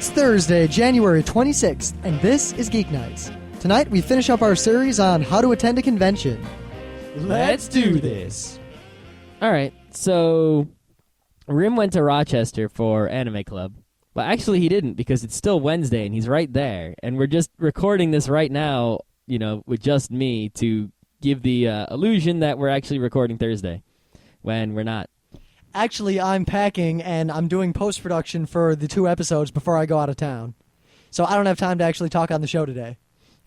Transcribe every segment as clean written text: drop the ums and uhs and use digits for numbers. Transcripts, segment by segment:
It's Thursday, January 26th, and this is Geek Nights. Tonight, we finish up our series on how to attend a convention. Let's do this. All right, so Rim went to Rochester for Anime Club. But actually he didn't, because it's still Wednesday and he's right there. And we're just recording this right now, you know, with just me to give the illusion that we're actually recording Thursday when we're not. Actually, I'm packing and I'm doing post-production for the 2 episodes before I go out of town. So I don't have time to actually talk on the show today.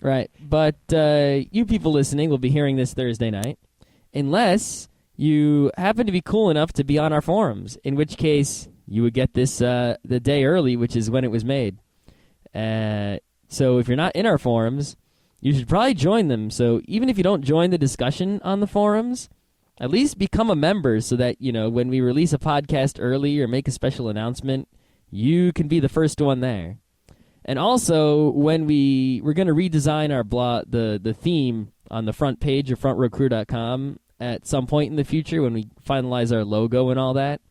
Right, but you people listening will be hearing this Thursday night, unless you happen to be cool enough to be on our forums, in which case you would get this the day early, which is when it was made. So if you're not in our forums, you should probably join them. So even if you don't join the discussion on the forums, at least become a member so that, you know, when we release a podcast early or make a special announcement, you can be the first one there. And also, when we're going to redesign our blog, the theme on the front page of frontrowcrew.com at some point in the future when we finalize our logo and all that.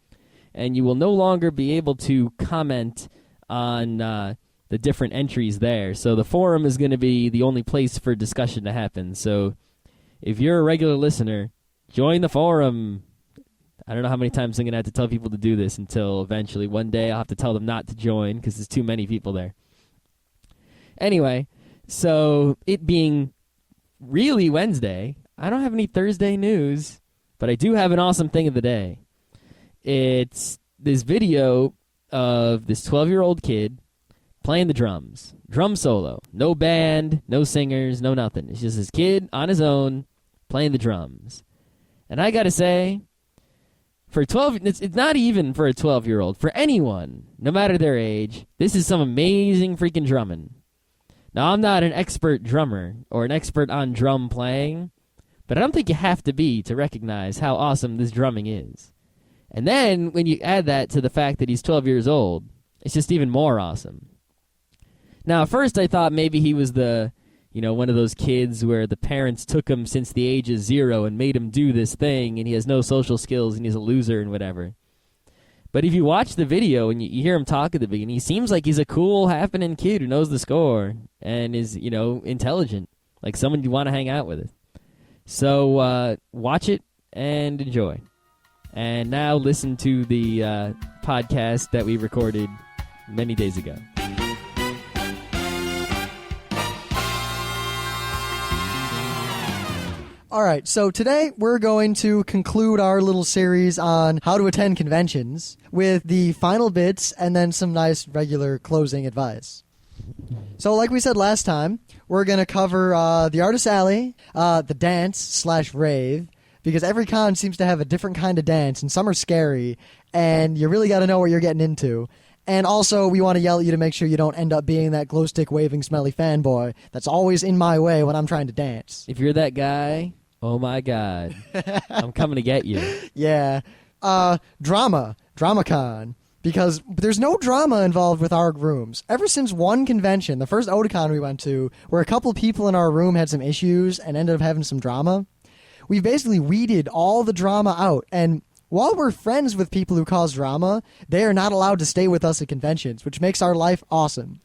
And you will no longer be able to comment on the different entries there. So the forum is going to be the only place for discussion to happen. So if you're a regular listener, join the forum. I don't know how many times I'm going to have to tell people to do this until eventually one day I'll have to tell them not to join because there's too many people there. Anyway, so it being really Wednesday, I don't have any Thursday news, but I do have an awesome thing of the day. It's this video of this 12-year-old kid playing the drums. Drum solo. No band, no singers, no nothing. It's just this kid on his own playing the drums. And I gotta say, for 12, it's not even for a 12-year-old. For anyone, no matter their age, this is some amazing freaking drumming. Now, I'm not an expert drummer or an expert on drum playing, but I don't think you have to be to recognize how awesome this drumming is. And then, when you add that to the fact that he's 12 years old, it's just even more awesome. Now, at first I thought maybe he was one of those kids where the parents took him since the age of 0 and made him do this thing, and he has no social skills, and he's a loser and whatever. But if you watch the video and you hear him talk at the beginning, he seems like he's a cool, happening kid who knows the score and is, intelligent, like someone you want to hang out with. So watch it and enjoy. And now listen to the podcast that we recorded many days ago. All right, so today we're going to conclude our little series on how to attend conventions with the final bits and then some nice regular closing advice. So like we said last time, we're going to cover the Artist Alley, the dance/rave, because every con seems to have a different kind of dance, and some are scary, and you really got to know what you're getting into. And also, we want to yell at you to make sure you don't end up being that glow-stick-waving smelly fanboy that's always in my way when I'm trying to dance. If you're that guy, oh my God, I'm coming to get you. Yeah. DramaCon. Because there's no drama involved with our rooms. Ever since one convention, the first Otakon we went to, where a couple people in our room had some issues and ended up having some drama, we basically weeded all the drama out. And while we're friends with people who cause drama, they are not allowed to stay with us at conventions, which makes our life awesome.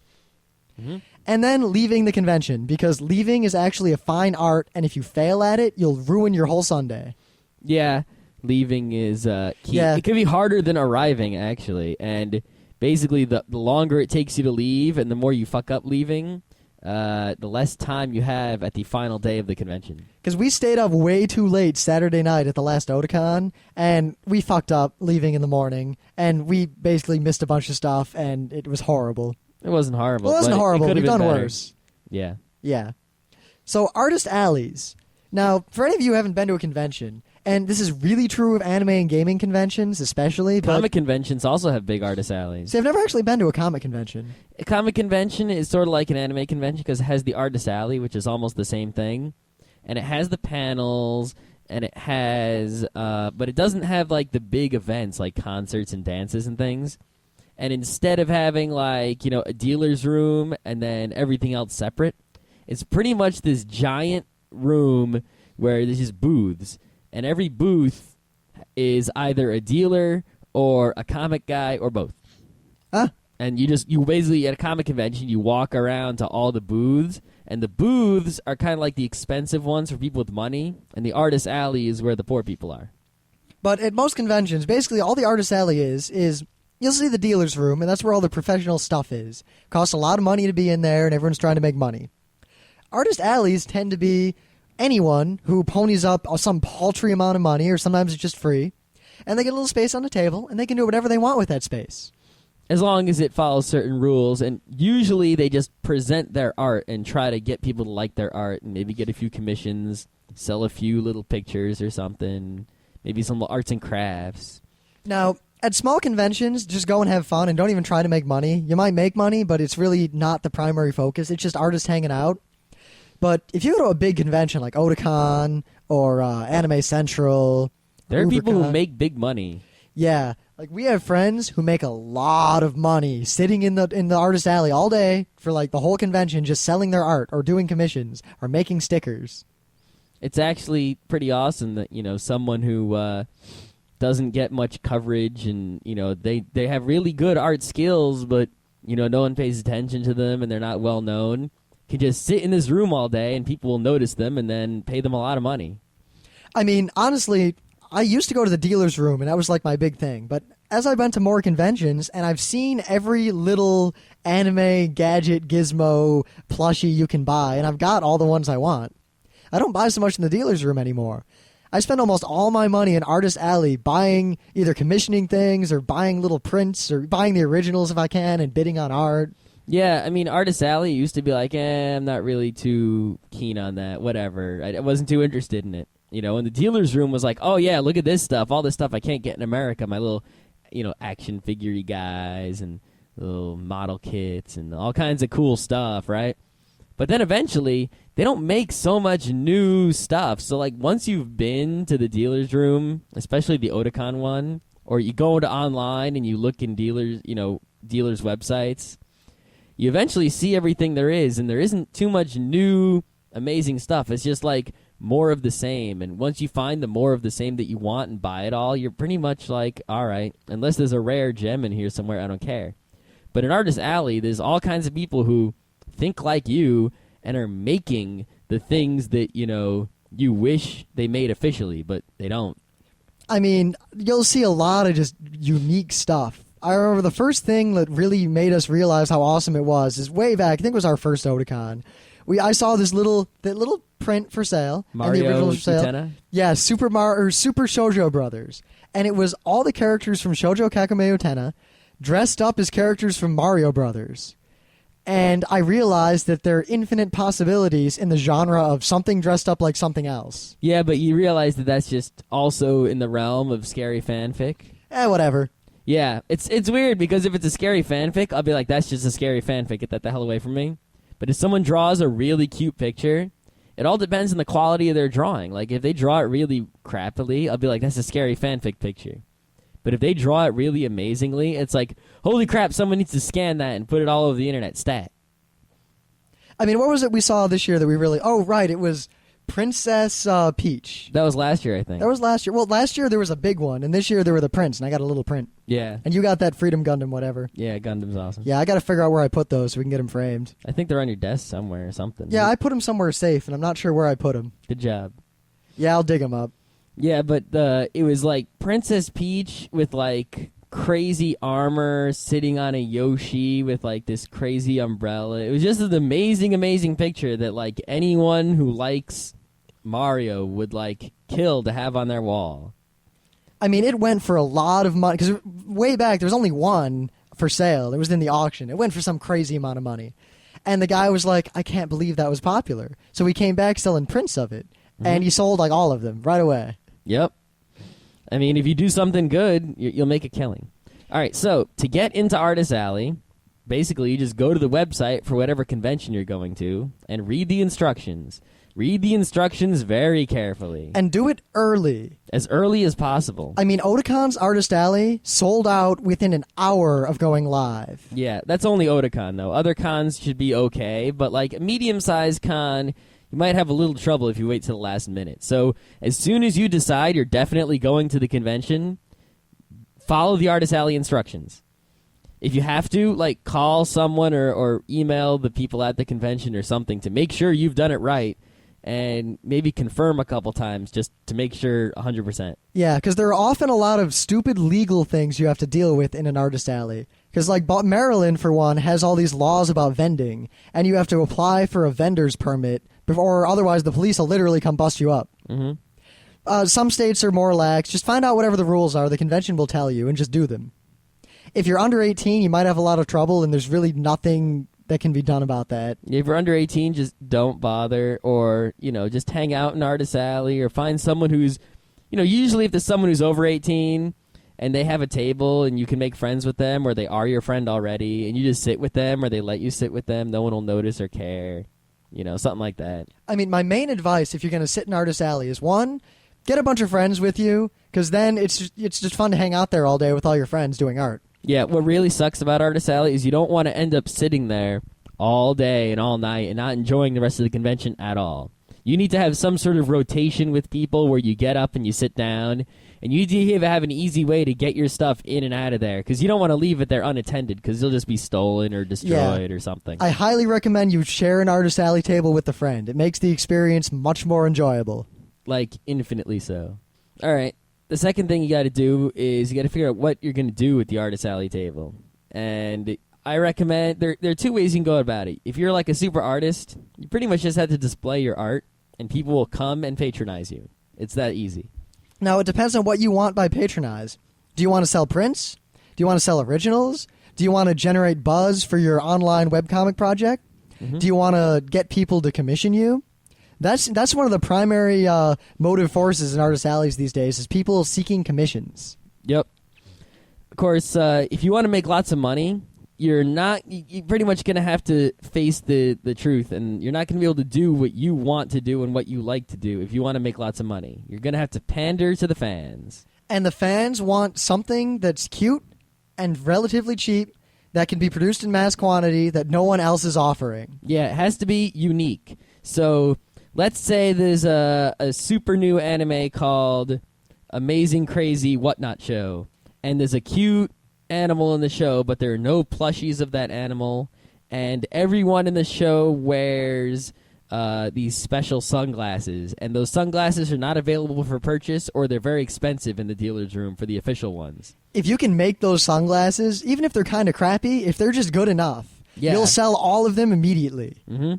Mm-hmm. And then leaving the convention, because leaving is actually a fine art, and if you fail at it, you'll ruin your whole Sunday. Yeah, leaving is key. Yeah. It can be harder than arriving, actually. And basically, the longer it takes you to leave and the more you fuck up leaving, the less time you have at the final day of the convention. Because we stayed up way too late Saturday night at the last Otakon, and we fucked up leaving in the morning, and we basically missed a bunch of stuff, and it was horrible. It wasn't horrible. Well, it wasn't horrible. We've done better. worse. Yeah. Yeah. So, artist alleys. Now, for any of you who haven't been to a convention, and this is really true of anime and gaming conventions especially. Comic conventions also have big artist alleys. See, I've never actually been to a comic convention. A comic convention is sort of like an anime convention because it has the artist alley, which is almost the same thing. And it has the panels, and it has... but it doesn't have, like, the big events, like concerts and dances and things. And instead of having, like, a dealer's room and then everything else separate, it's pretty much this giant room where there's just booths. And every booth is either a dealer or a comic guy or both. And you basically, at a comic convention, you walk around to all the booths, and the booths are kind of like the expensive ones for people with money, and the artist alley is where the poor people are. But at most conventions, basically all the artist alley is you'll see the dealer's room, and that's where all the professional stuff is. Costs a lot of money to be in there, and everyone's trying to make money. Artist alleys tend to be anyone who ponies up some paltry amount of money, or sometimes it's just free, and they get a little space on the table, and they can do whatever they want with that space. As long as it follows certain rules, and usually they just present their art and try to get people to like their art and maybe get a few commissions, sell a few little pictures or something, maybe some arts and crafts. Now, at small conventions, just go and have fun and don't even try to make money. You might make money, but it's really not the primary focus. It's just artists hanging out. But if you go to a big convention like Otakon or Anime Central... There are people who make big money. Yeah. Like, we have friends who make a lot of money sitting in the artist alley all day for, like, the whole convention just selling their art or doing commissions or making stickers. It's actually pretty awesome that, someone who doesn't get much coverage and, they have really good art skills, but, no one pays attention to them and they're not well known, can just sit in this room all day and people will notice them and then pay them a lot of money. I mean, honestly... I used to go to the dealer's room, and that was like my big thing. But as I went to more conventions, and I've seen every little anime, gadget, gizmo, plushie you can buy, and I've got all the ones I want. I don't buy so much in the dealer's room anymore. I spend almost all my money in Artist Alley buying, either commissioning things, or buying little prints, or buying the originals if I can, and bidding on art. Yeah, I mean, Artist Alley used to be like, I'm not really too keen on that, whatever. I wasn't too interested in it. And the dealer's room was like, oh, yeah, look at this stuff. All this stuff I can't get in America. My little, action figure guys and little model kits and all kinds of cool stuff, right? But then eventually, they don't make so much new stuff. So, like, once you've been to the dealer's room, especially the Otakon one, or you go to online and you look in dealers' websites, you eventually see everything there is, and there isn't too much new, amazing stuff. It's just like more of the same, and once you find the more of the same that you want and buy it all, you're pretty much like, all right, unless there's a rare gem in here somewhere, I don't care. But in Artist Alley, there's all kinds of people who think like you and are making the things that, you wish they made officially, but they don't. I mean, you'll see a lot of just unique stuff. I remember the first thing that really made us realize how awesome it was is way back, I think it was our first Otakon. I saw that little print for sale. Mario and the original for sale. Utena? Yeah, Super Shoujo Brothers. And it was all the characters from Shoujo Kakume Utena dressed up as characters from Mario Brothers. And I realized that there are infinite possibilities in the genre of something dressed up like something else. Yeah, but you realize that that's just also in the realm of scary fanfic? Whatever. Yeah, it's weird because if it's a scary fanfic, I'll be like, that's just a scary fanfic. Get that the hell away from me. But if someone draws a really cute picture, it all depends on the quality of their drawing. Like, if they draw it really crappily, I'll be like, that's a scary fanfic picture. But if they draw it really amazingly, it's like, holy crap, someone needs to scan that and put it all over the internet stat. I mean, what was it we saw this year that we really... Oh, right, it was Princess Peach. That was last year, I think. That was last year. Well, last year there was a big one, and this year there were the prints, and I got a little print. Yeah. And you got that Freedom Gundam, whatever. Yeah, Gundam's awesome. Yeah, I got to figure out where I put those so we can get them framed. I think they're on your desk somewhere or something. Yeah, I put them somewhere safe, and I'm not sure where I put them. Good job. Yeah, I'll dig them up. Yeah, but it was like Princess Peach with like crazy armor sitting on a Yoshi with like this crazy umbrella. It was just an amazing, amazing picture that like anyone who likes Mario would like kill to have on their wall. I mean, it went for a lot of money because way back there was only one for sale. It was in the auction. It went for some crazy amount of money, and the guy was like, "I can't believe that was popular." So he came back selling prints of it, and he sold like all of them right away. Yep. I mean, if you do something good, you'll make a killing. All right, so to get into Artist Alley, basically you just go to the website for whatever convention you're going to and read the instructions. Read the instructions very carefully. And do it early. As early as possible. I mean, Otakon's Artist Alley sold out within an hour of going live. Yeah, that's only Otakon, though. Other cons should be okay, but like a medium-sized con, you might have a little trouble if you wait till the last minute. So as soon as you decide you're definitely going to the convention, follow the Artist Alley instructions. if you have to, like, call someone or email the people at the convention or something to make sure you've done it right, and maybe confirm a couple times just to make sure 100%. Yeah, because there are often a lot of stupid legal things you have to deal with in an artist alley. Because, like, Maryland, for one, has all these laws about vending, and you have to apply for a vendor's permit, or otherwise the police will literally come bust you up. Mm-hmm. Some states are more lax. Just find out whatever the rules are. The convention will tell you, and just do them. If you're under 18, you might have a lot of trouble, and there's really nothing that can be done about that. If you're under 18, just don't bother, or, just hang out in Artist Alley, or find someone who's, usually if there's someone who's over 18 and they have a table and you can make friends with them, or they are your friend already, and you just sit with them, or they let you sit with them, no one will notice or care, something like that. I mean, my main advice if you're going to sit in Artist Alley is, one, get a bunch of friends with you, because then it's just fun to hang out there all day with all your friends doing art. Yeah, what really sucks about Artist Alley is you don't want to end up sitting there all day and all night and not enjoying the rest of the convention at all. You need to have some sort of rotation with people where you get up and you sit down, and you need to have an easy way to get your stuff in and out of there, because you don't want to leave it there unattended, because you'll just be stolen or destroyed or something. I highly recommend you share an Artist Alley table with a friend. It makes the experience much more enjoyable. Like, infinitely so. All right. The second thing you got to do is you got to figure out what you're going to do with the Artist Alley table. And I recommend, there are two ways you can go about it. If you're like a super artist, you pretty much just have to display your art, and people will come and patronize you. It's that easy. Now, it depends on what you want by patronize. Do you want to sell prints? Do you want to sell originals? Do you want to generate buzz for your online webcomic project? Mm-hmm. Do you want to get people to commission you? That's one of the primary motive forces in Artist Alleys these days, is people seeking commissions. Yep. Of course, if you want to make lots of money, you're pretty much going to have to face the truth, and you're not going to be able to do what you want to do and what you like to do if you want to make lots of money. You're going to have to pander to the fans. And the fans want something that's cute and relatively cheap, that can be produced in mass quantity, that no one else is offering. Yeah, it has to be unique. So let's say there's a super new anime called Amazing Crazy Whatnot Show, and there's a cute animal in the show, but there are no plushies of that animal, and everyone in the show wears these special sunglasses, and those sunglasses are not available for purchase, or they're very expensive in the dealer's room for the official ones. If you can make those sunglasses, even if they're kind of crappy, if they're just good enough, you'll sell all of them immediately. Mm-hmm.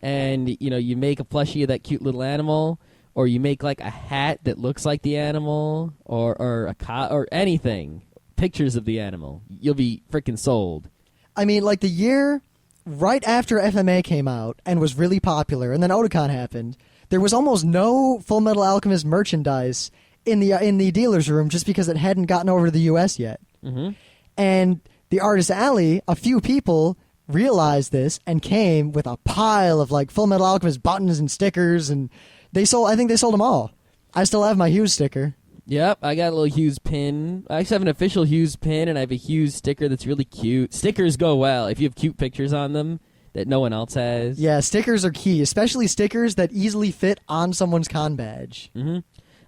And, you make a plushie of that cute little animal, or you make, like, a hat that looks like the animal, or or anything. Pictures of the animal. You'll be freaking sold. I mean, like, the year right after FMA came out and was really popular, and then Otakon happened, there was almost no Full Metal Alchemist merchandise in the dealer's room just because it hadn't gotten over to the U.S. yet. Mm-hmm. And the Artist Alley, a few people realized this and came with a pile of, like, Full Metal Alchemist buttons and stickers, and I think they sold them all. I still have my Hughes sticker. Yep, I got a little Hughes pin. I actually have an official Hughes pin, and I have a Hughes sticker that's really cute. Stickers go well if you have cute pictures on them that no one else has. Yeah, stickers are key, especially stickers that easily fit on someone's con badge. Mm-hmm.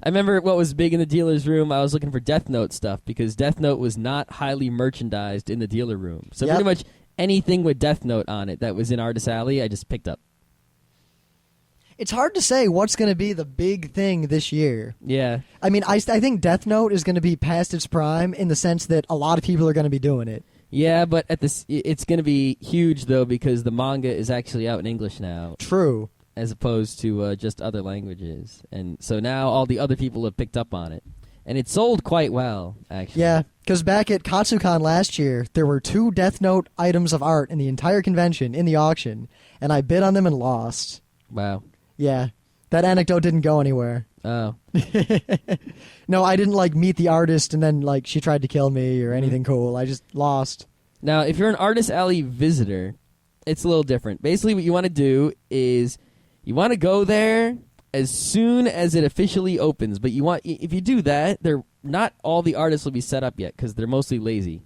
I remember what was big in the dealer's room. I was looking for Death Note stuff, because Death Note was not highly merchandised in the dealer room. So pretty much anything with Death Note on it that was in Artist Alley, I just picked up. It's hard to say what's going to be the big thing this year. Yeah. I mean, I think Death Note is going to be past its prime in the sense that a lot of people are going to be doing it. Yeah, but it's going to be huge, though, because the manga is actually out in English now. True. As opposed to just other languages. And so now all the other people have picked up on it. And it sold quite well, actually. Yeah, because back at Katsucon last year, there were 2 Death Note items of art in the entire convention in the auction, and I bid on them and lost. Wow. Yeah, that anecdote didn't go anywhere. Oh. No, I didn't, like, meet the artist and then, like, she tried to kill me or anything cool. I just lost. Now, if you're an Artist Alley visitor, it's a little different. Basically, what you want to do is you want to go there as soon as it officially opens. But if you do that, not all the artists will be set up yet because they're mostly lazy.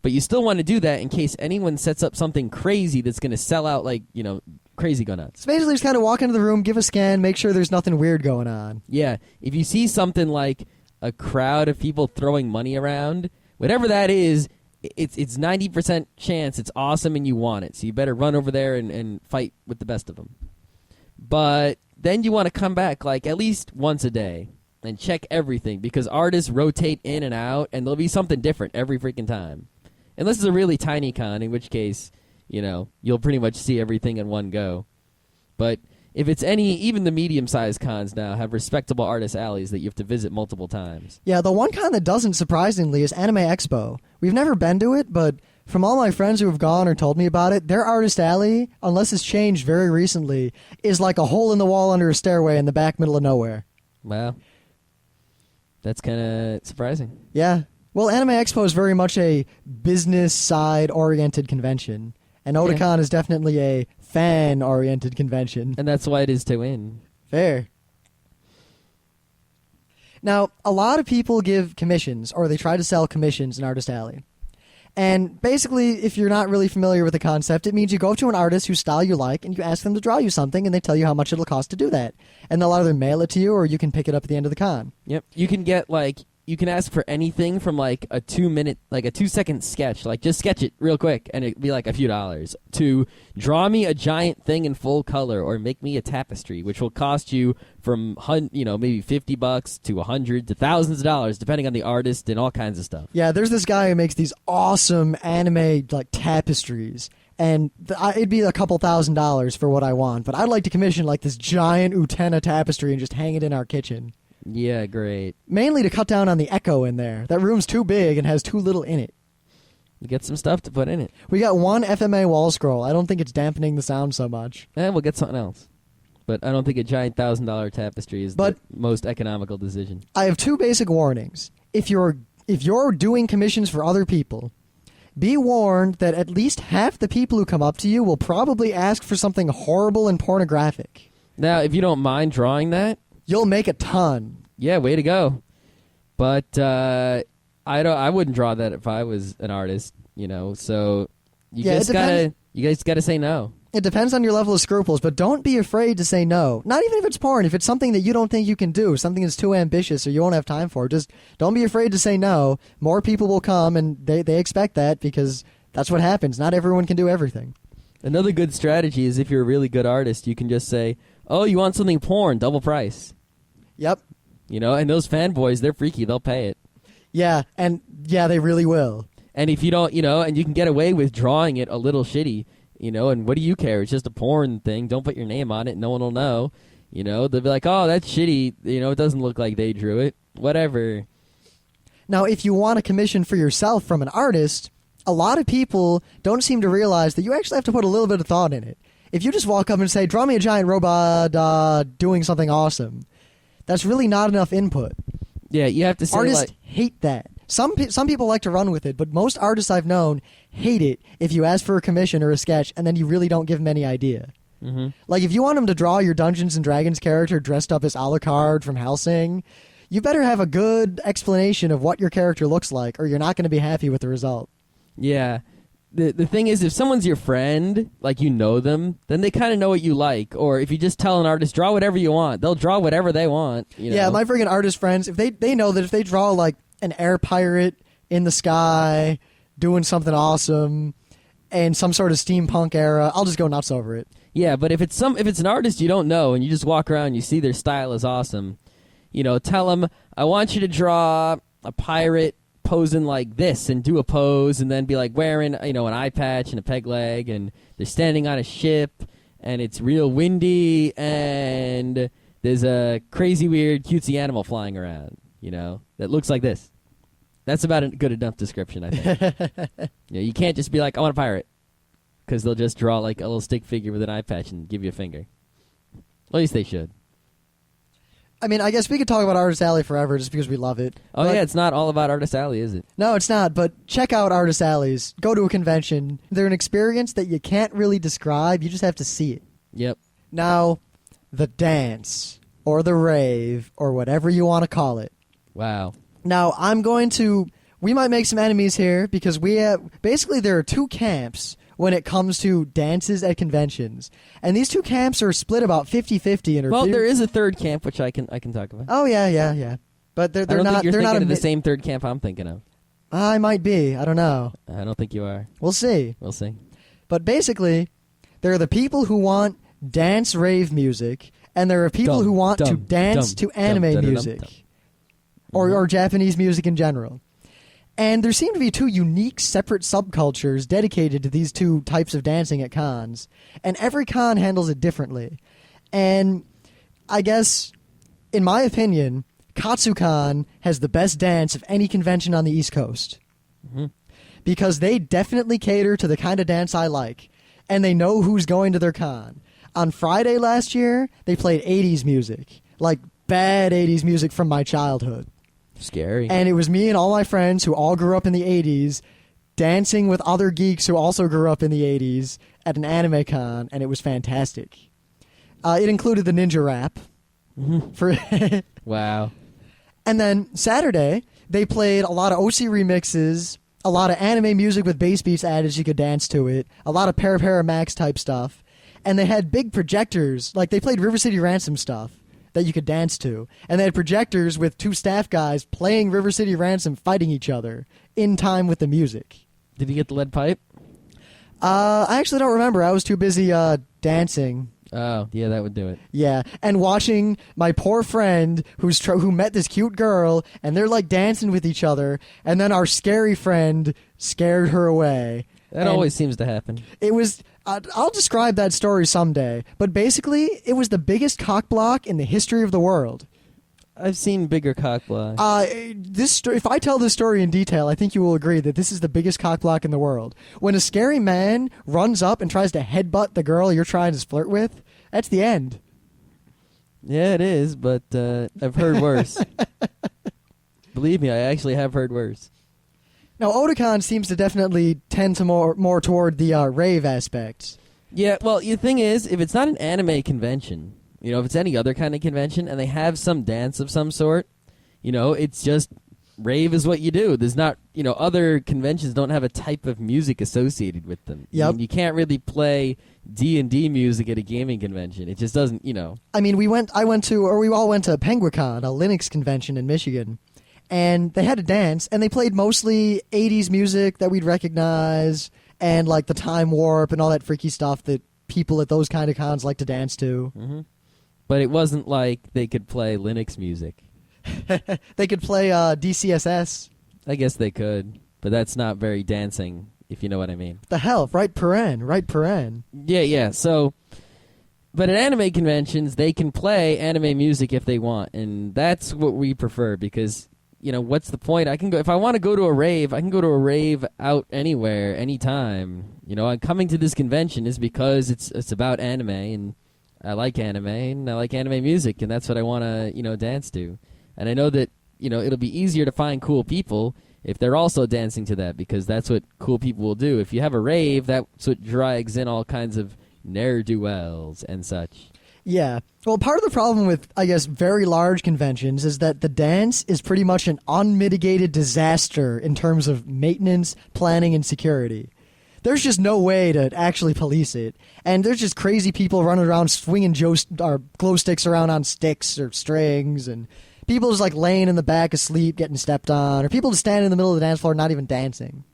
But you still want to do that in case anyone sets up something crazy that's going to sell out, like, crazy go nuts. So basically just kind of walk into the room, give a scan, make sure there's nothing weird going on. Yeah. If you see something like a crowd of people throwing money around, whatever that is, it's 90% chance it's awesome and you want it. So you better run over there and fight with the best of them. But then you want to come back like at least once a day and check everything, because artists rotate in and out, and there'll be something different every freaking time. Unless it's a really tiny con, in which case, you'll pretty much see everything in one go. But if it's even the medium-sized cons now have respectable artist alleys that you have to visit multiple times. Yeah, the one con that doesn't, surprisingly, is Anime Expo. We've never been to it, but from all my friends who have gone or told me about it, their artist alley, unless it's changed very recently, is like a hole in the wall under a stairway in the back middle of nowhere. Wow. That's kind of surprising. Yeah. Well, Anime Expo is very much a business side-oriented convention, and Otakon is definitely a fan-oriented convention. And that's why it is to win. Fair. Now, a lot of people give commissions, or they try to sell commissions in Artist Alley. And basically, if you're not really familiar with the concept, it means you go to an artist whose style you like, and you ask them to draw you something, and they tell you how much it'll cost to do that. And they'll either mail it to you, or you can pick it up at the end of the con. Yep. You can get, you can ask for anything from, a 2-second sketch. Just sketch it real quick, and it'd be, a few dollars. To draw me a giant thing in full color, or make me a tapestry, which will cost you from, maybe $50 to $100 to thousands of dollars, depending on the artist and all kinds of stuff. Yeah, there's this guy who makes these awesome anime, tapestries. And it'd be a couple $1,000s for what I want. But I'd like to commission, this giant Utena tapestry and just hang it in our kitchen. Yeah, great. Mainly to cut down on the echo in there. That room's too big and has too little in it. You get some stuff to put in it. We got one FMA wall scroll. I don't think it's dampening the sound so much. We'll get something else. But I don't think a giant $1,000 tapestry is the most economical decision. I have two basic warnings. If you're doing commissions for other people, be warned that at least half the people who come up to you will probably ask for something horrible and pornographic. Now, if you don't mind drawing that, you'll make a ton. Yeah, way to go. But I wouldn't draw that if I was an artist, So you guys gotta say no. It depends on your level of scruples, but don't be afraid to say no. Not even if it's porn. If it's something that you don't think you can do, something that's too ambitious or you won't have time for, just don't be afraid to say no. More people will come, and they expect that because that's what happens. Not everyone can do everything. Another good strategy is if you're a really good artist, you can just say, oh, you want something porn, double price. Yep. And those fanboys, they're freaky. They'll pay it. Yeah, they really will. And if you don't, and you can get away with drawing it a little shitty, and what do you care? It's just a porn thing. Don't put your name on it. No one will know. They'll be like, oh, that's shitty. It doesn't look like they drew it. Whatever. Now, if you want a commission for yourself from an artist, a lot of people don't seem to realize that you actually have to put a little bit of thought in it. If you just walk up and say, draw me a giant robot doing something awesome, that's really not enough input. Yeah, you have to say, artists hate that. Some people like to run with it, but most artists I've known hate it if you ask for a commission or a sketch and then you really don't give them any idea. Mm-hmm. If you want them to draw your Dungeons and Dragons character dressed up as Alucard from Hellsing, you better have a good explanation of what your character looks like, or you're not going to be happy with the result. Yeah. The thing is, if someone's your friend, you know them, then they kind of know what you like. Or if you just tell an artist, draw whatever you want, they'll draw whatever they want. Yeah, my friggin' artist friends, if they know that if they draw, an air pirate in the sky doing something awesome and some sort of steampunk era, I'll just go nuts over it. Yeah, but if it's an artist you don't know and you just walk around and you see their style is awesome, tell them, I want you to draw a pirate posing like this and do a pose and then be wearing an eye patch and a peg leg and they're standing on a ship and it's real windy and there's a crazy weird cutesy animal flying around, that looks like this. That's about a good enough description, I think. You can't just be like, I want a pirate, because they'll just draw a little stick figure with an eye patch and give you a finger. At least they should. I mean, I guess we could talk about Artist Alley forever just because we love it. Oh, yeah, it's not all about Artist Alley, is it? No, it's not, but check out Artist Alleys. Go to a convention. They're an experience that you can't really describe. You just have to see it. Yep. Now, the dance, or the rave, or whatever you want to call it. Wow. Now, we might make some enemies here because basically there are two camps when it comes to dances at conventions. And these two camps are split about 50-50. Well, there is a third camp, which I can talk about. Oh, yeah. But they're I don't not... think you're they're thinking not of the same third camp I'm thinking of. I might be. I don't know. I don't think you are. We'll see. We'll see. But basically, there are the people who want dance rave music, and there are people who want to dance to anime music. Or Japanese music in general. And there seem to be two unique separate subcultures dedicated to these two types of dancing at cons. And every con handles it differently. And I guess, in my opinion, Katsucon has the best dance of any convention on the East Coast. Mm-hmm. Because they definitely cater to the kind of dance I like. And they know who's going to their con. On Friday last year, they played 80s music. Like bad 80s music from my childhood. Scary. And it was me and all my friends who all grew up in the 80s dancing with other geeks who also grew up in the 80s at an anime con, and it was fantastic. It included the ninja rap. Mm-hmm. Wow. And then Saturday, they played a lot of OC remixes, a lot of anime music with bass beats added so you could dance to it, a lot of Para Max type stuff, and they had big projectors, like they played River City Ransom stuff that you could dance to. And they had projectors with two staff guys playing River City Ransom fighting each other in time with the music. Did you get the lead pipe? I actually don't remember. I was too busy dancing. Oh, yeah, that would do it. Yeah, and watching my poor friend who met this cute girl, and they're like dancing with each other, and then our scary friend scared her away. That always seems to happen. It was... I'll describe that story someday, but basically, it was the biggest cock block in the history of the world. I've seen bigger cock blocks. If I tell this story in detail, I think you will agree that this is the biggest cock block in the world. When a scary man runs up and tries to headbutt the girl you're trying to flirt with, that's the end. Yeah, it is, but I've heard worse. Believe me, I actually have heard worse. Now, Otakon seems to definitely tend to more toward the rave aspects. Yeah, well, the thing is, if it's not an anime convention, if it's any other kind of convention, and they have some dance of some sort, it's just rave is what you do. There's not, other conventions don't have a type of music associated with them. Yep. I mean, you can't really play D&D music at a gaming convention. It just doesn't, I mean, we all went to Penguicon, a Linux convention in Michigan. And they had a dance, and they played mostly 80s music that we'd recognize, and like the Time Warp and all that freaky stuff that people at those kind of cons like to dance to. Mm-hmm. But it wasn't like they could play Linux music. They could play DCSS. I guess they could, but that's not very dancing, if you know what I mean. The hell, right paren. Yeah, so... But at anime conventions, they can play anime music if they want, and that's what we prefer, because... what's the point? I can go if I want to go to a rave. I can go to a rave out anywhere, anytime. I'm coming to this convention is because it's about anime, and I like anime, and I like anime music, and that's what I want to dance to. And I know that it'll be easier to find cool people if they're also dancing to that, because that's what cool people will do. If you have a rave, that's what drags in all kinds of ne'er-do-wells and such. Yeah. Well, part of the problem with, I guess, very large conventions is that the dance is pretty much an unmitigated disaster in terms of maintenance, planning, and security. There's just no way to actually police it. And there's just crazy people running around swinging glow sticks around on sticks or strings, and people just like laying in the back asleep, getting stepped on, or people just standing in the middle of the dance floor not even dancing.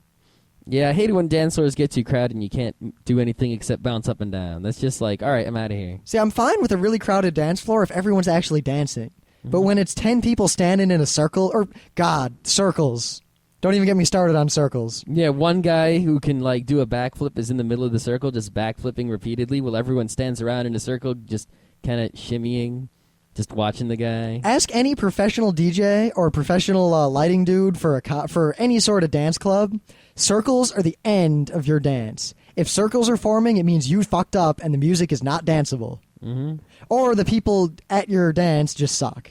Yeah, I hate it when dance floors get too crowded and you can't do anything except bounce up and down. That's just like, all right, I'm out of here. See, I'm fine with a really crowded dance floor if everyone's actually dancing. Mm-hmm. But when it's 10 people standing in a circle, or, God, circles. Don't even get me started on circles. Yeah, one guy who can, do a backflip is in the middle of the circle, just backflipping repeatedly, while everyone stands around in a circle, just kind of shimmying, just watching the guy. Ask any professional DJ or professional lighting dude for any sort of dance club. Circles are the end of your dance. If circles are forming, it means you fucked up and the music is not danceable. Mm-hmm. Or the people at your dance just suck.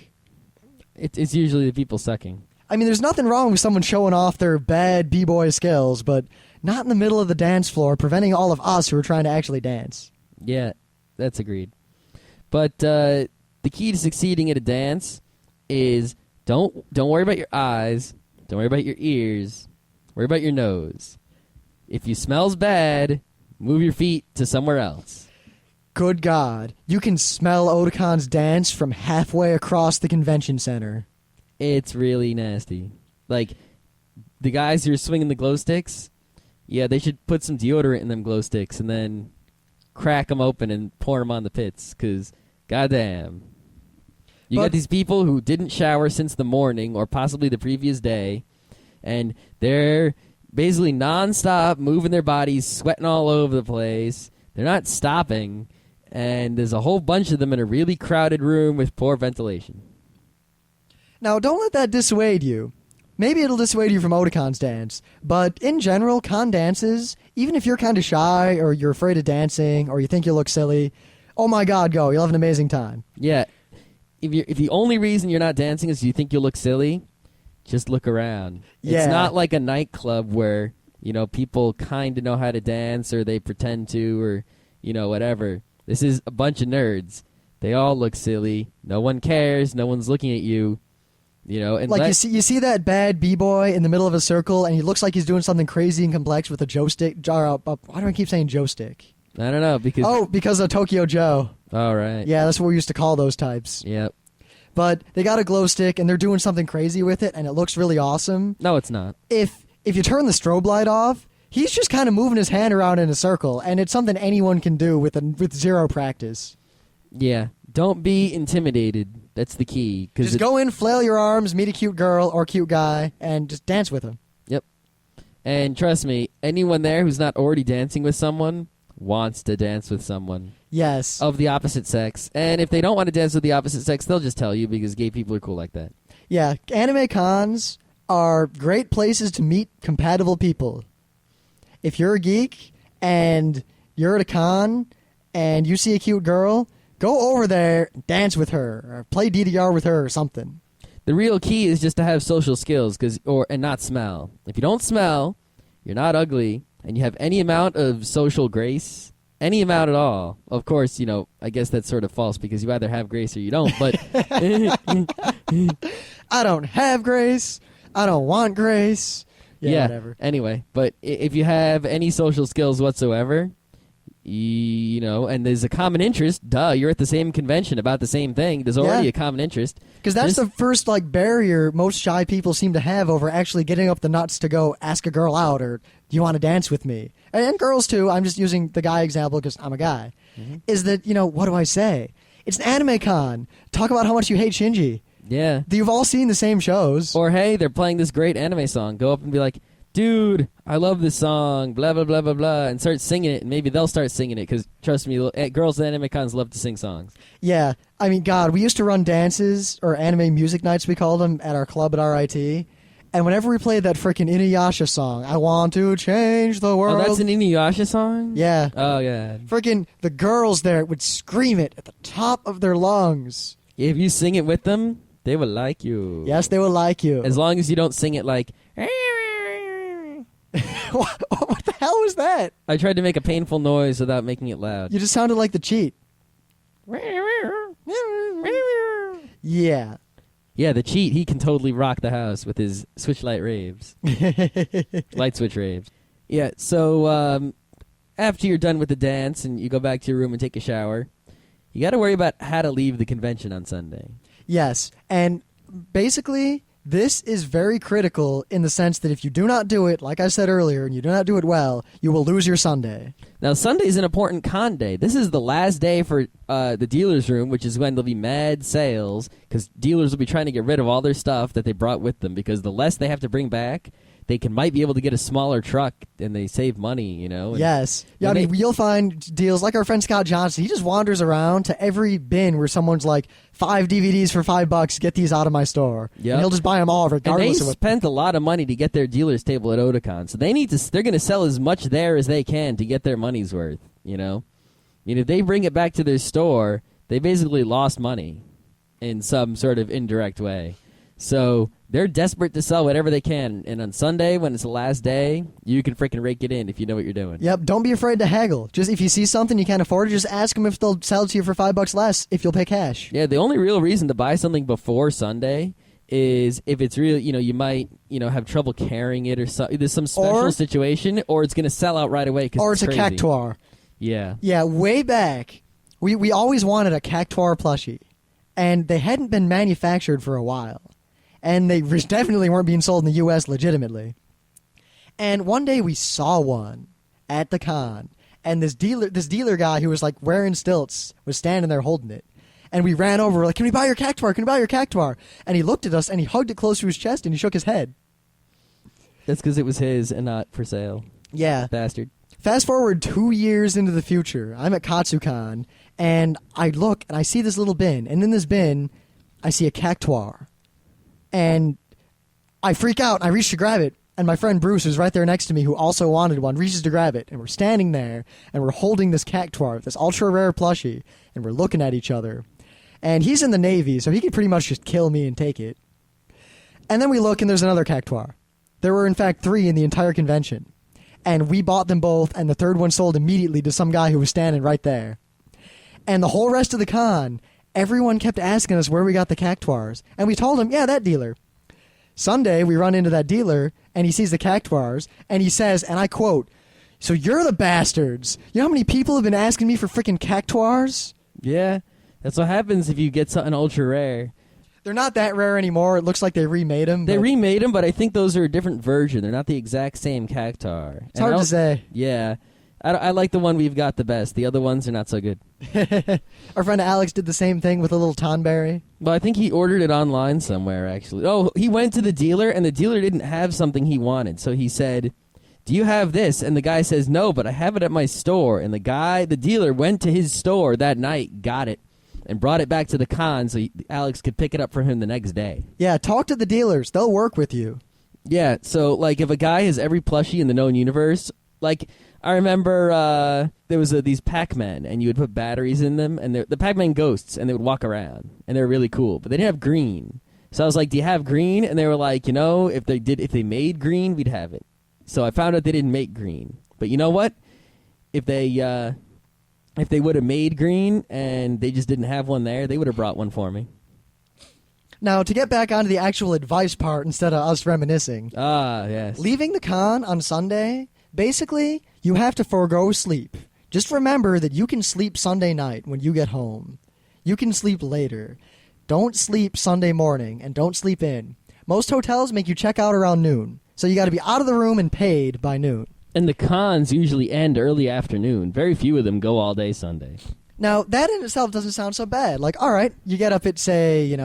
It's usually the people sucking. I mean, there's nothing wrong with someone showing off their bad b-boy skills, but not in the middle of the dance floor, preventing all of us who are trying to actually dance. Yeah, that's agreed. But the key to succeeding at a dance is don't worry about your eyes, don't worry about your ears, worry about your nose. If you smells bad, move your feet to somewhere else. Good God. You can smell Otakon's dance from halfway across the convention center. It's really nasty. the guys who are swinging the glow sticks, yeah, they should put some deodorant in them glow sticks and then crack them open and pour them on the pits, because goddamn. You got these people who didn't shower since the morning or possibly the previous day, and they're basically nonstop moving their bodies, sweating all over the place. They're not stopping, and there's a whole bunch of them in a really crowded room with poor ventilation. Now, don't let that dissuade you. Maybe it'll dissuade you from Otacon's dance, but in general, con dances, even if you're kind of shy or you're afraid of dancing or you think you look silly, oh my God, go. You'll have an amazing time. Yeah. If the only reason you're not dancing is you think you look silly, just look around. Yeah. It's not like a nightclub where, people kind of know how to dance or they pretend to or, whatever. This is a bunch of nerds. They all look silly. No one cares. No one's looking at you. And like you see that bad b-boy in the middle of a circle, and he looks like he's doing something crazy and complex with a joystick. Why do I keep saying joystick? I don't know because of Tokyo Joe. All right. Yeah, that's what we used to call those types. Yep. But they got a glow stick and they're doing something crazy with it, and it looks really awesome. No, it's not. If you turn the strobe light off, he's just kind of moving his hand around in a circle, and it's something anyone can do with zero practice. Yeah. Don't be intimidated. That's the key. Just go in, flail your arms, meet a cute girl or cute guy, and just dance with them. Yep. And trust me, anyone there who's not already dancing with someone wants to dance with someone. Yes. Of the opposite sex. And if they don't want to dance with the opposite sex, they'll just tell you because gay people are cool like that. Yeah. Anime cons are great places to meet compatible people. If you're a geek and you're at a con and you see a cute girl, go over there, dance with her, or play DDR with her or something. The real key is just to have social skills and not smell. If you don't smell, you're not ugly, and you have any amount of social grace, any amount at all. Of course, I guess that's sort of false because you either have grace or you don't, but... I don't have grace. I don't want grace. Yeah, whatever. Anyway, but if you have any social skills whatsoever... and there's a common interest. Duh, you're at the same convention about the same thing. There's already a common interest. Because that's the first barrier most shy people seem to have over actually getting up the nuts to go ask a girl out or do you want to dance with me? And girls too. I'm just using the guy example because I'm a guy. Mm-hmm. Is that what do I say? It's an anime con. Talk about how much you hate Shinji. Yeah, you've all seen the same shows. Or hey, they're playing this great anime song. Go up and be like, dude, I love this song, blah, blah, blah, blah, blah, and start singing it, and maybe they'll start singing it, because, trust me, girls at anime cons love to sing songs. Yeah. I mean, God, we used to run dances, or anime music nights, we called them, at our club at RIT, and whenever we played that frickin' Inuyasha song, I want to change the world. Oh, that's an Inuyasha song? Yeah. Oh, yeah. Frickin' the girls there would scream it at the top of their lungs. If you sing it with them, they will like you. Yes, they will like you. As long as you don't sing it like... What the hell was that? I tried to make a painful noise without making it loud. You just sounded like the cheat. Yeah. Yeah, the cheat, he can totally rock the house with his switch light raves. Light switch raves. Yeah, so after you're done with the dance and you go back to your room and take a shower, you got to worry about how to leave the convention on Sunday. Yes, and basically... this is very critical in the sense that if you do not do it, like I said earlier, and you do not do it well, you will lose your Sunday. Now, Sunday is an important con day. This is the last day for the dealer's room, which is when there'll be mad sales, because dealers will be trying to get rid of all their stuff that they brought with them, because the less they have to bring back, they might be able to get a smaller truck, and they save money, And yes. Yeah, I mean, you'll find deals like our friend Scott Johnson. He just wanders around to every bin where someone's like, 5 DVDs for $5, get these out of my store. Yep. And he'll just buy them all regardless and of what... spent a lot of money to get their dealer's table at Otakon, so they're going to sell as much there as they can to get their money's worth, if they bring it back to their store, they basically lost money in some sort of indirect way. So they're desperate to sell whatever they can. And on Sunday, when it's the last day, you can freaking rake it in if you know what you're doing. Yep, don't be afraid to haggle. Just if you see something you can't afford, just ask them if they'll sell it to you for $5 less if you'll pay cash. Yeah, the only real reason to buy something before Sunday is if it's real, you might, have trouble carrying it or there's some special situation, or it's going to sell out right away. Or it's crazy. a cactuar. Yeah. Yeah, way back, we always wanted a cactuar plushie, and they hadn't been manufactured for a while. And they definitely weren't being sold in the U.S. legitimately. And one day we saw one at the con, and this dealer guy who was like wearing stilts was standing there holding it. And we ran over, we're like, can we buy your cactuar? Can we buy your cactuar? And he looked at us and he hugged it close to his chest and he shook his head. That's because it was his and not for sale. Yeah. Bastard. Fast forward 2 years into the future. I'm at Katsucon, and I look, and I see this little bin. And in this bin, I see a cactuar. And I freak out, and I reach to grab it. And my friend Bruce, who's right there next to me, who also wanted one, reaches to grab it. And we're standing there, and we're holding this cactuar, this ultra-rare plushie, and we're looking at each other. And he's in the Navy, so he could pretty much just kill me and take it. And then we look, and there's another cactuar. There were, in fact, 3 in the entire convention. And we bought them both, and the third one sold immediately to some guy who was standing right there. And the whole rest of the con, everyone kept asking us where we got the cactuars. And we told him, yeah, that dealer. Sunday, we run into that dealer, and he sees the cactuars, and he says, and I quote, "So you're the bastards. You know how many people have been asking me for freaking cactuars?" Yeah, that's what happens if you get something ultra rare. They're not that rare anymore. It looks like they remade them. They remade them, but I think those are a different version. They're not the exact same cactuar. It's hard to say. Yeah. I like the one we've got the best. The other ones are not so good. Our friend Alex did the same thing with a little tonberry. Well, I think he ordered it online somewhere, actually. Oh, he went to the dealer, and the dealer didn't have something he wanted. So he said, "Do you have this?" And the guy says, "No, but I have it at my store." And the dealer went to his store that night, got it, and brought it back to the con so Alex could pick it up for him the next day. Yeah, talk to the dealers. They'll work with you. Yeah, so, like, if a guy has every plushie in the known universe, like, I remember there was these Pac-Men, and you would put batteries in them, and the Pac-Man ghosts, and they would walk around, and they were really cool, but they didn't have green. So I was like, "Do you have green?" And they were like, if they made green, we'd have it. So I found out they didn't make green. But you know what? If they would have made green and they just didn't have one there, they would have brought one for me. Now, to get back onto the actual advice part instead of us reminiscing. Ah, yes. Leaving the con on Sunday, basically, you have to forego sleep. Just remember that you can sleep Sunday night when you get home. You can sleep later. Don't sleep Sunday morning, and don't sleep in. Most hotels make you check out around noon, so you got to be out of the room and paid by noon. And the cons usually end early afternoon. Very few of them go all day Sunday. Now, that in itself doesn't sound so bad. Like, all right, you get up at, say,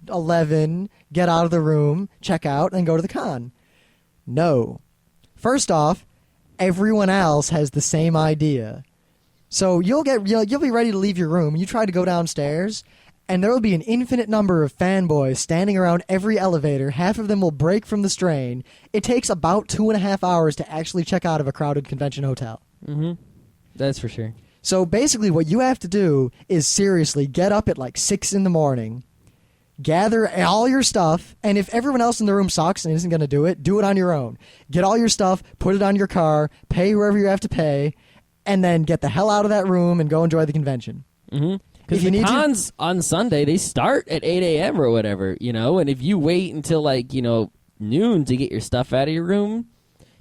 11, get out of the room, check out, and go to the con. No. First off, everyone else has the same idea. So you'll be ready to leave your room, and you try to go downstairs, and there will be an infinite number of fanboys standing around every elevator. Half of them will break from the strain. It takes about 2.5 hours to actually check out of a crowded convention hotel. Mm-hmm. That's for sure. So basically what you have to do is seriously get up at like 6 in the morning, gather all your stuff, and if everyone else in the room sucks and isn't going to do it on your own. Get all your stuff, put it on your car, pay whoever you have to pay, and then get the hell out of that room and go enjoy the convention. Mm-hmm. Because the cons on Sunday, they start at 8 a.m. or whatever, and if you wait until, noon to get your stuff out of your room,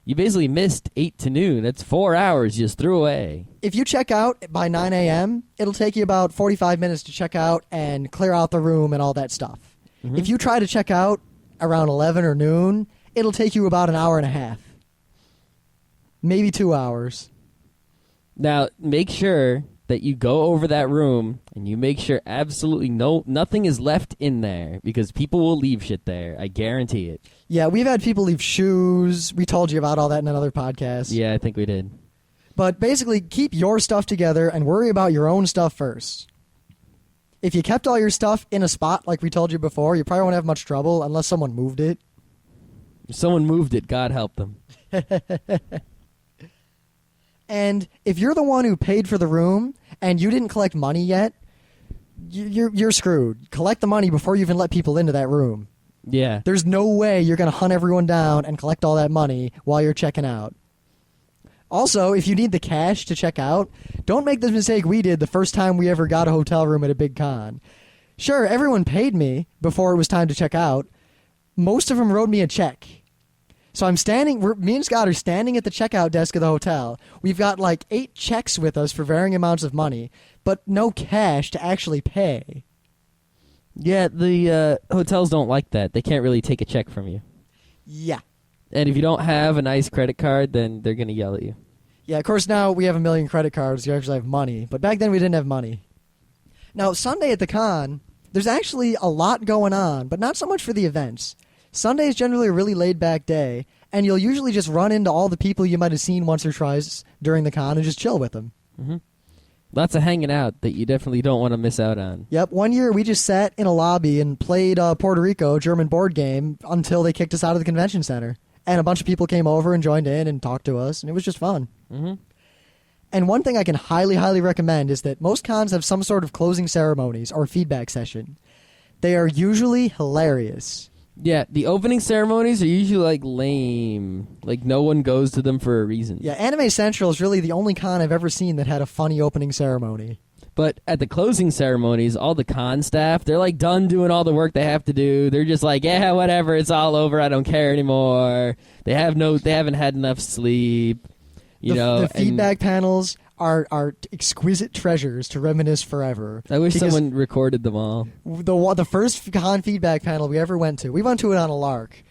you basically missed 8 to noon. That's 4 hours you just threw away. If you check out by 9 a.m., it'll take you about 45 minutes to check out and clear out the room and all that stuff. Mm-hmm. If you try to check out around 11 or noon, it'll take you about an hour and a half. Maybe 2 hours. Now, make sure that you go over that room and you make sure absolutely nothing is left in there, because people will leave shit there. I guarantee it. Yeah, we've had people leave shoes. We told you about all that in another podcast. Yeah, I think we did. But basically, keep your stuff together and worry about your own stuff first. If you kept all your stuff in a spot like we told you before, you probably won't have much trouble unless someone moved it. If someone moved it, God help them. And if you're the one who paid for the room and you didn't collect money yet, you're screwed. Collect the money before you even let people into that room. Yeah. There's no way you're going to hunt everyone down and collect all that money while you're checking out. Also, if you need the cash to check out, don't make the mistake we did the first time we ever got a hotel room at a big con. Sure, everyone paid me before it was time to check out. Most of them wrote me a check. So me and Scott are standing at the checkout desk of the hotel. We've got like 8 checks with us for varying amounts of money, but no cash to actually pay. Yeah, the hotels don't like that. They can't really take a check from you. Yeah. And if you don't have a nice credit card, then they're going to yell at you. Yeah, of course now we have 1 million credit cards. You actually have money. But back then we didn't have money. Now, Sunday at the con, there's actually a lot going on, but not so much for the events. Sunday is generally a really laid-back day, and you'll usually just run into all the people you might have seen once or twice during the con and just chill with them. Mm-hmm. Lots of hanging out that you definitely don't want to miss out on. Yep, one year we just sat in a lobby and played Puerto Rico German board game until they kicked us out of the convention center. And a bunch of people came over and joined in and talked to us, and it was just fun. Mm-hmm. And one thing I can highly, highly recommend is that most cons have some sort of closing ceremonies or feedback session. They are usually hilarious. Yeah, the opening ceremonies are usually like lame. Like no one goes to them for a reason. Yeah, Anime Central is really the only con I've ever seen that had a funny opening ceremony. But at the closing ceremonies, all the con staff, they're like done doing all the work they have to do. They're just like, yeah, whatever, it's all over. I don't care anymore. They haven't had enough sleep. The feedback panels are exquisite treasures to reminisce forever. I wish someone recorded them all. The first con feedback panel we ever went to, we went to it on a lark.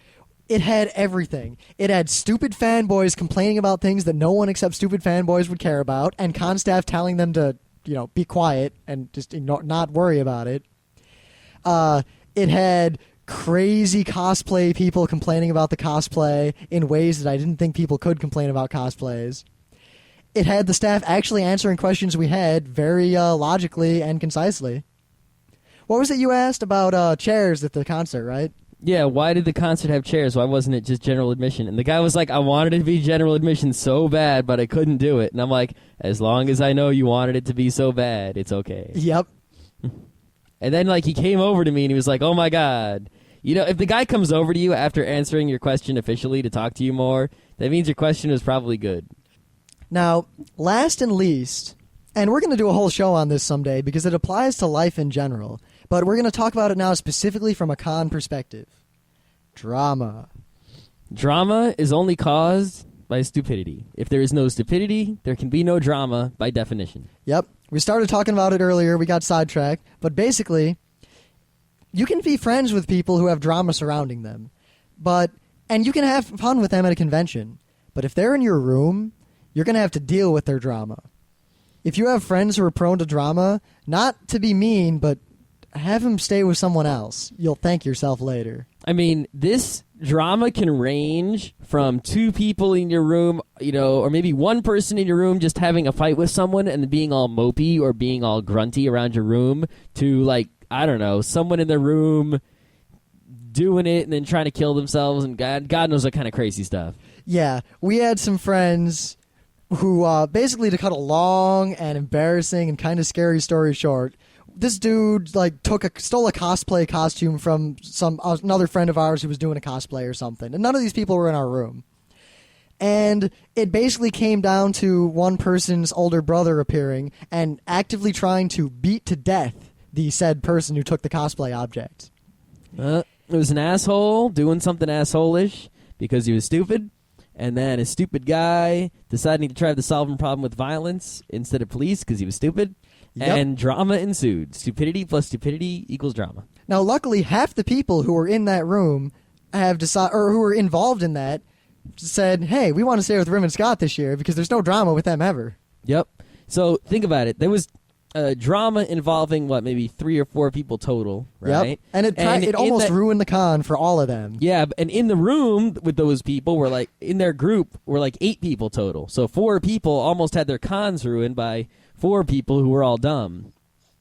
It had everything. It had stupid fanboys complaining about things that no one except stupid fanboys would care about, and con staff telling them to, be quiet and just not worry about it. It had crazy cosplay people complaining about the cosplay in ways that I didn't think people could complain about cosplays. It had the staff actually answering questions we had very logically and concisely. What was it you asked about chairs at the concert, right? Yeah, why did the concert have chairs? Why wasn't it just general admission? And the guy was like, I wanted it to be general admission so bad, but I couldn't do it. And I'm like, as long as I know you wanted it to be so bad, it's okay. Yep. And then he came over to me and he was like, oh my God. If the guy comes over to you after answering your question officially to talk to you more, that means your question was probably good. Now, last and least, and we're going to do a whole show on this someday because it applies to life in general, but we're going to talk about it now specifically from a con perspective. Drama. Drama is only caused by stupidity. If there is no stupidity, there can be no drama by definition. Yep. We started talking about it earlier. We got sidetracked. But basically, you can be friends with people who have drama surrounding them. And you can have fun with them at a convention. But if they're in your room, you're going to have to deal with their drama. If you have friends who are prone to drama, not to be mean, but have them stay with someone else. You'll thank yourself later. I mean, this drama can range from two people in your room, or maybe one person in your room just having a fight with someone and being all mopey or being all grunty around your room to, I don't know, someone in the room doing it and then trying to kill themselves and God knows what kind of crazy stuff. Yeah, we had some friends who, basically, to cut a long and embarrassing and kind of scary story short, this dude stole a cosplay costume from another friend of ours who was doing a cosplay or something, and none of these people were in our room. And it basically came down to one person's older brother appearing and actively trying to beat to death the said person who took the cosplay object. It was an asshole doing something asshole-ish because he was stupid. And then a stupid guy deciding to try to solve a problem with violence instead of police because he was stupid. Yep. And drama ensued. Stupidity plus stupidity equals drama. Now, luckily, half the people who were in that room have decided, or who were involved in that, said, hey, we want to stay with Rim and Scott this year because there's no drama with them ever. Yep. So think about it. There was drama involving, maybe 3 or 4 people total, right? Yep. And it almost ruined the con for all of them. Yeah, and in the room with those people were in their group were 8 people total. So 4 people almost had their cons ruined by 4 people who were all dumb.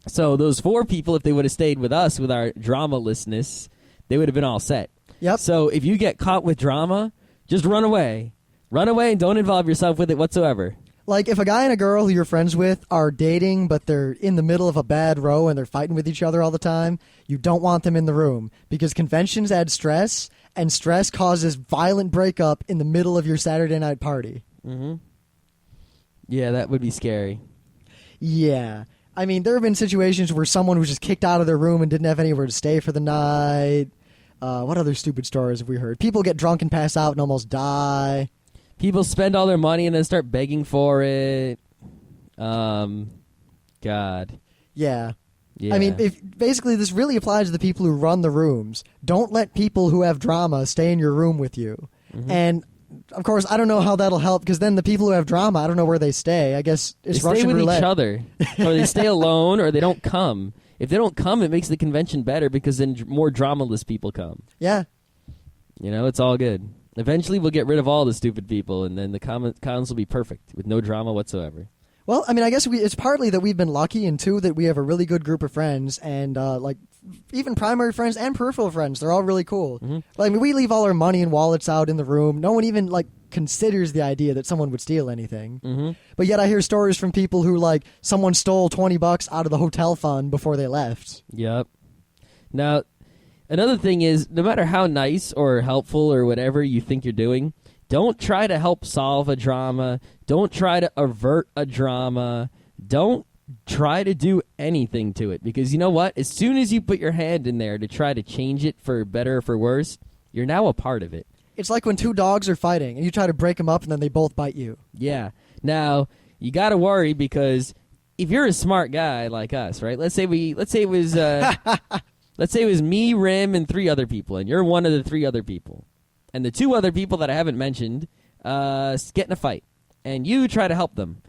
So those 4 people, if they would have stayed with us with our drama-lessness, they would have been all set. Yep. So if you get caught with drama, just run away. Run away and don't involve yourself with it whatsoever. If a guy and a girl who you're friends with are dating, but they're in the middle of a bad row and they're fighting with each other all the time, you don't want them in the room because conventions add stress, and stress causes violent breakup in the middle of your Saturday night party. Mm-hmm. Yeah, that would be scary. Yeah. I mean, there have been situations where someone was just kicked out of their room and didn't have anywhere to stay for the night. What other stupid stories have we heard? People get drunk and pass out and almost die. People spend all their money and then start begging for it. God. Yeah. Yeah. I mean, basically this really applies to the people who run the rooms. Don't let people who have drama stay in your room with you. And of course, I don't know how that'll help because then the people who have drama, I don't know where they stay. I guess it's They Russian stay with roulette. each other, or they stay alone, or they don't come. If they don't come, it makes the convention better because then more dramaless people come. Yeah. It's all good. Eventually, we'll get rid of all the stupid people, and then the cons will be perfect with no drama whatsoever. Well, I mean, I guess it's partly that we've been lucky, and two, that we have a really good group of friends, and even primary friends and peripheral friends. They're all really cool. I mean, we leave all our money and wallets out in the room. No one even considers the idea that someone would steal anything. But yet I hear stories from people who someone stole $20 out of the hotel fund before they left. Yep. Now, another thing is, no matter how nice or helpful or whatever you think you're doing, don't try to help solve a drama. Don't try to avert a drama. Don't try to do anything to it. Because you know what? As soon as you put your hand in there to try to change it for better or for worse, you're now a part of it. It's like when two dogs are fighting and you try to break them up and then they both bite you. Yeah. Now, you got to worry because if you're a smart guy like us, right? Let's say it was let's say it was me, Rim, and 3 other people, and you're one of the 3 other people. And the 2 other people that I haven't mentioned get in a fight, and you try to help them.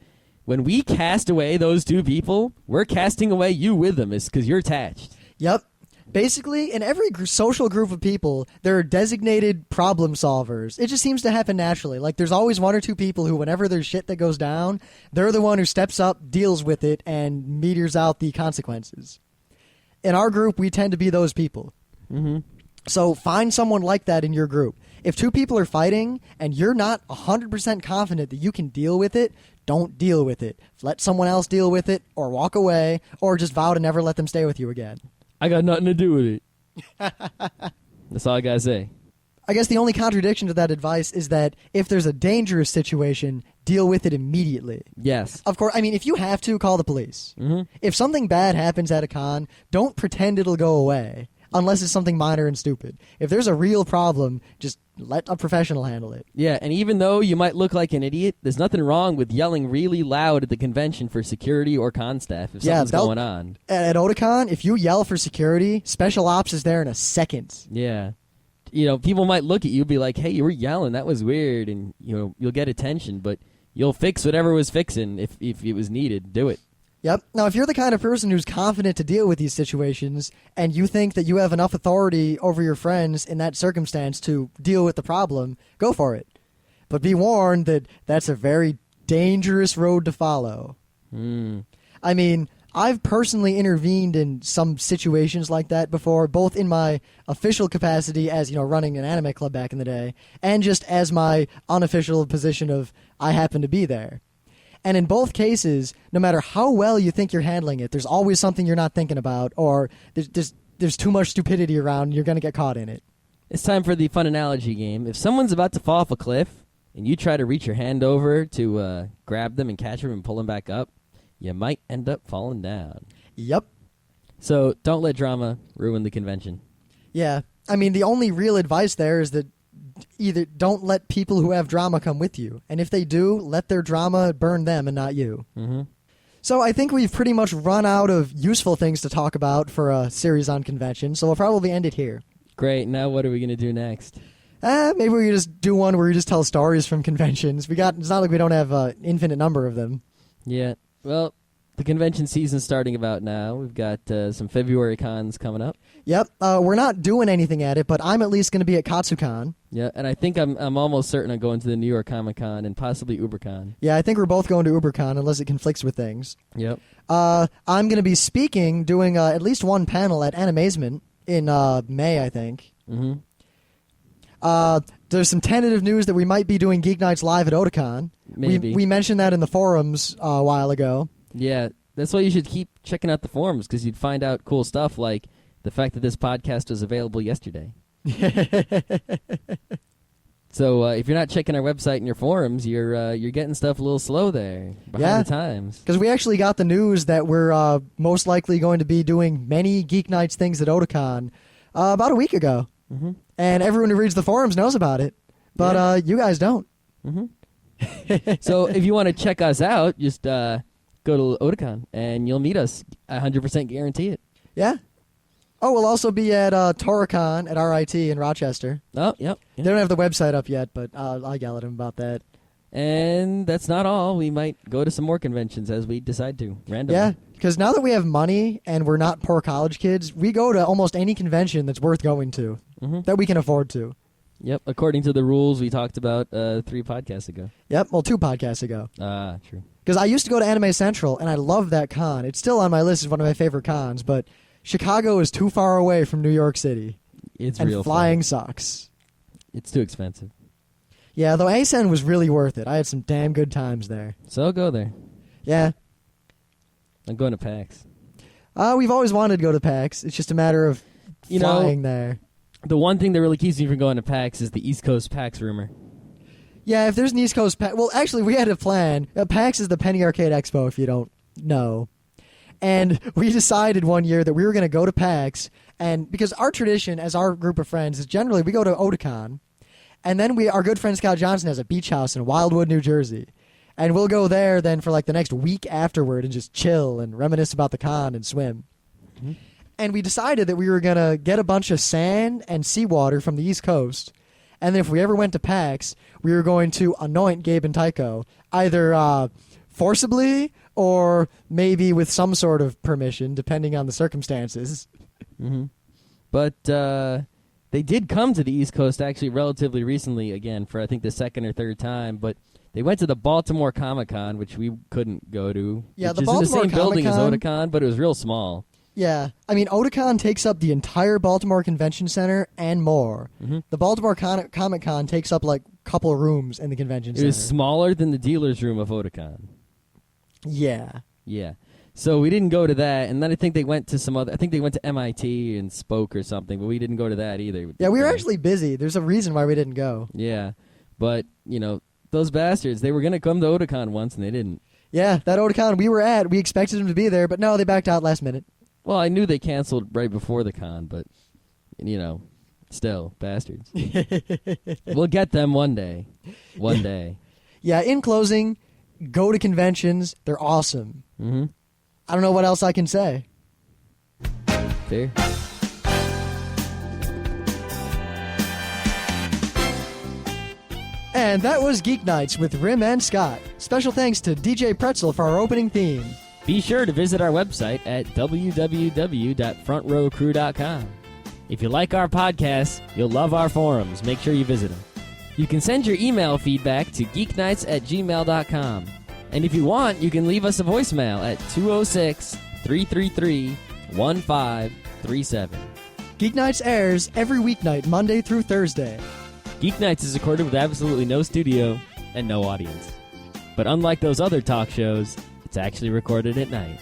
When we cast away those 2 people, we're casting away you with them. It's because you're attached. Yep. Basically, in every social group of people, there are designated problem solvers. It just seems to happen naturally. There's always 1 or 2 people who, whenever there's shit that goes down, they're the one who steps up, deals with it, and meters out the consequences. In our group, we tend to be those people. So find someone like that in your group. If 2 people are fighting and you're not 100% confident that you can deal with it, don't deal with it. Let someone else deal with it, or walk away, or just vow to never let them stay with you again. I got nothing to do with it. That's all I got to say. I guess the only contradiction to that advice is that if there's a dangerous situation, deal with it immediately. Yes. Of course, I mean, if you have to, call the police. If something bad happens at a con, don't pretend it'll go away, unless it's something minor and stupid. If there's a real problem, just let a professional handle it. Yeah, and even though you might look like an idiot, there's nothing wrong with yelling really loud at the convention for security or con staff if something's going on. At Otakon, if you yell for security, special ops is there in a second. Yeah. People might look at you and be like, hey, you were yelling, that was weird, and you'll get attention, but you'll fix whatever was fixing if it was needed. Do it. Yep. Now, if you're the kind of person who's confident to deal with these situations and you think that you have enough authority over your friends in that circumstance to deal with the problem, go for it. But be warned that that's a very dangerous road to follow. I mean, I've personally intervened in some situations like that before, both in my official capacity as, running an anime club back in the day, and just as my unofficial position of I happen to be there. And in both cases, no matter how well you think you're handling it, there's always something you're not thinking about, or there's too much stupidity around and you're going to get caught in it. It's time for the fun analogy game. If someone's about to fall off a cliff and you try to reach your hand over to grab them and catch them and pull them back up, you might end up falling down. Yep. So don't let drama ruin the convention. Yeah. I mean, the only real advice there is that either don't let people who have drama come with you, and if they do, let their drama burn them and not you. So I think we've pretty much run out of useful things to talk about for a series on convention, so we'll probably end it here. Great. Now what are we going to do next? Maybe we can just do one where we just tell stories from conventions. It's not like we don't have an infinite number of them. Yeah. Well, the convention season's starting about now. We've got some February cons coming up. Yep. We're not doing anything at it, but I'm at least going to be at KatsuCon. Yeah, and I think I'm almost certain I'm going to the New York Comic Con and possibly UberCon. Yeah, I think we're both going to UberCon unless it conflicts with things. Yep. I'm going to be speaking, doing at least one panel at Animazement in May, I think. There's some tentative news that we might be doing Geek Nights live at Otakon. Maybe. We mentioned that in the forums a while ago. Yeah, that's why you should keep checking out the forums, because you'd find out cool stuff like the fact that this podcast was available yesterday. So if you're not checking our website and your forums, you're getting stuff a little slow there, behind the times. Because we actually got the news that we're most likely going to be doing many Geek Nights things at Otakon about a week ago. And everyone who reads the forums knows about it, but you guys don't. So if you want to check us out, just go to Otakon and you'll meet us. I 100% guarantee it. Yeah. Oh, we'll also be at Toricon at RIT in Rochester. Oh, yep. They don't have the website up yet, but I'll yell at them about that. And that's not all. We might go to some more conventions as we decide to, randomly. Yeah, because now that we have money and we're not poor college kids, we go to almost any convention that's worth going to, that we can afford to. Yep, according to the rules we talked about 3 podcasts ago. Yep, well, 2 podcasts ago. Ah, true. Because I used to go to Anime Central, and I love that con. It's still on my list as one of my favorite cons, but Chicago is too far away from New York City. It's and real flying fun. sucks. It's too expensive. Yeah, though ASEN was really worth it. I had some damn good times there. So I'll go there. Yeah. I'm going to PAX. We've always wanted to go to PAX. It's just a matter of flying there. The one thing that really keeps me from going to PAX is the East Coast PAX rumor. Yeah, if there's an East Coast PAX... Well, actually, we had a plan. PAX is the Penny Arcade Expo, if you don't know. And we decided one year that we were going to go to PAX, and because our tradition as our group of friends is generally we go to Otakon, and then our good friend Scott Johnson has a beach house in Wildwood, New Jersey. And we'll go there then for like the next week afterward and just chill and reminisce about the con and swim. Mm-hmm. And we decided that we were going to get a bunch of sand and seawater from the East Coast. And then if we ever went to PAX, we were going to anoint Gabe and Tycho, either forcibly or maybe with some sort of permission, depending on the circumstances. Mm-hmm. But they did come to the East Coast actually relatively recently again for I think the second or third time, but they went to the Baltimore Comic-Con, which we couldn't go to. Yeah, which the is Baltimore in the same building as Comic-Con- Otakon, but it was real small. Yeah, I mean, Otakon takes up the entire Baltimore Convention Center and more. Mm-hmm. The Baltimore Comic-Con takes up like a couple of rooms in the convention It center. was smaller than the dealer's room of Otakon. Yeah. Yeah. So we didn't go to that, and then I think they went to some other... I think they went to MIT and spoke or something, but we didn't go to that either. Yeah, we were actually busy. There's a reason why we didn't go. Yeah, but, those bastards, they were going to come to Otakon once, and they didn't. Yeah, that Otakon we were at, we expected them to be there, but no, they backed out last minute. Well, I knew they canceled right before the con, but, still, bastards. We'll get them one day. One day. Yeah, in closing, go to conventions. They're awesome. Mm-hmm. I don't know what else I can say. Fair. And that was Geek Nights with Rim and Scott. Special thanks to DJ Pretzel for our opening theme. Be sure to visit our website at www.frontrowcrew.com. If you like our podcasts, you'll love our forums. Make sure you visit them. You can send your email feedback to geeknights@gmail.com. And if you want, you can leave us a voicemail at 206-333-1537. Geek Nights airs every weeknight, Monday through Thursday. Geek Nights is recorded with absolutely no studio and no audience. But unlike those other talk shows, it's actually recorded at night.